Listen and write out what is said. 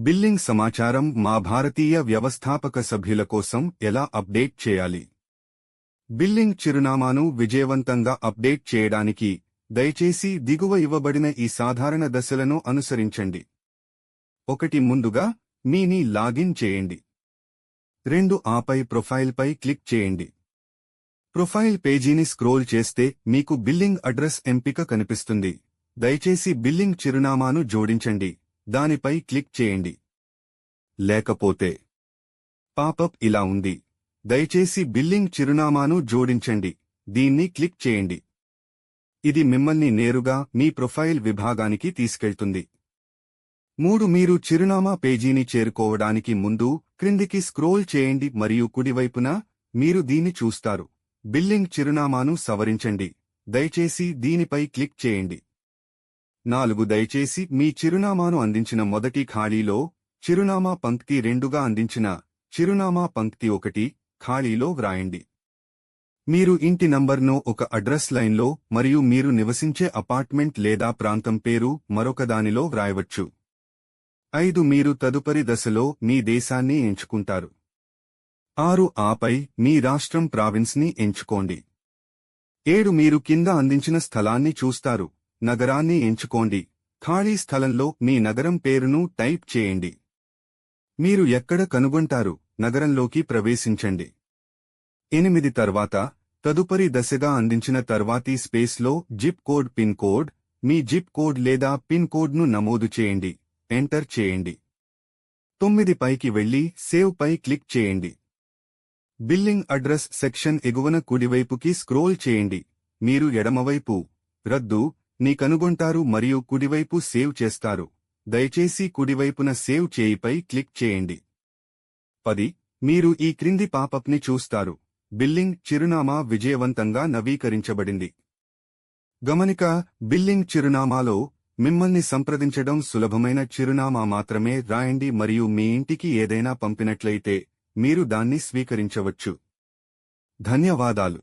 Billing సమాచారం మా భారతీయ వ్యవస్థాపక సభ్యుల కోసం ఎలా అప్డేట్ చేయాలి? బిల్లింగ్ చిరునామాను విజయవంతంగా అప్డేట్ చేయడానికి దయచేసి దిగువ ఇవ్వబడిన ఈ సాధారణ దశలను అనుసరించండి. 1. ముందుగా మీని లాగిన్ చేయండి. 2. ఆపై ప్రొఫైల్పై క్లిక్ చేయండి. ప్రొఫైల్ పేజీని స్క్రోల్ చేస్తే మీకు బిల్లింగ్ అడ్రస్ ఎంపిక కనిపిస్తుంది. దయచేసి బిల్లింగ్ చిరునామాను జోడించండి. దానిపై క్లిక్ చేయండి. లేకపోతే పాపప్ ఇలా ఉంది. దయచేసి బిల్లింగ్ చిరునామాను జోడించండి. దీన్ని క్లిక్ చేయండి. ఇది మిమ్మల్ని నేరుగా మీ ప్రొఫైల్ విభాగానికి తీసుకెళ్తుంది. 3. మీరు చిరునామా పేజీని చేరుకోవడానికి ముందు క్రిందికి స్క్రోల్ చేయండి మరియు కుడివైపున మీరు దీన్ని చూస్తారు. బిల్లింగ్ చిరునామాను సవరించండి. దయచేసి దీనిపై క్లిక్ చేయండి. 4. దయచేసి మీ చిరునామాను అందించిన మొదటి ఖాళీలో చిరునామా పంక్తి 2గా అందించిన చిరునామా పంక్తి 1 ఖాళీలో వ్రాయండి. మీరు ఇంటి నంబర్ను ఒక అడ్రస్ లైన్లో మరియు మీరు నివసించే అపార్ట్మెంట్ లేదా ప్రాంతం పేరు మరొకదానిలో వ్రాయవచ్చు. 5. మీరు తదుపరి దశలో మీ దేశాన్ని ఎంచుకుంటారు. 6. ఆపై మీ రాష్ట్రం ప్రావిన్స్ని ఎంచుకోండి. 7. మీరు కింద అందించిన స్థలాన్ని చూస్తారు. నగరాన్ని ఎంచుకోండి. ఖాళీ స్థలంలో మీ నగరం పేరును టైప్ చేయండి. మీరు ఎక్కడ కనుగొంటారు నగరంలోకి ప్రవేశించండి. 8. తర్వాత తదుపరి దశగా అందించిన తర్వాతి స్పేస్లో జిప్ కోడ్ పిన్ కోడ్ మీ జిప్ కోడ్ లేదా పిన్ కోడ్ను నమోదు చేయండి. ఎంటర్ చేయండి. 9. పైకి వెళ్లి సేవ్ పై క్లిక్ చేయండి. బిల్లింగ్ అడ్రస్ సెక్షన్ ఎగువన కుడివైపుకి స్క్రోల్ చేయండి. మీరు ఎడమవైపు రద్దు ని కనుగొంటారు మరియు కుడివైపు సేవ్ చేస్తారు. దయచేసి కుడివైపున సేవ్ చేయిపై క్లిక్ చేయండి. 10. మీరు ఈ క్రింది పాపప్ని చూస్తారు. బిల్లింగ్ చిరునామా విజయవంతంగా నవీకరించబడింది. గమనిక: బిల్లింగ్ చిరునామాలో మిమ్మల్ని సంప్రదించడం సులభమైన చిరునామా మాత్రమే రాయండి మరియు మీ ఇంటికి ఏదైనా పంపినట్లయితే మీరు దాన్ని స్వీకరించవచ్చు. ధన్యవాదాలు.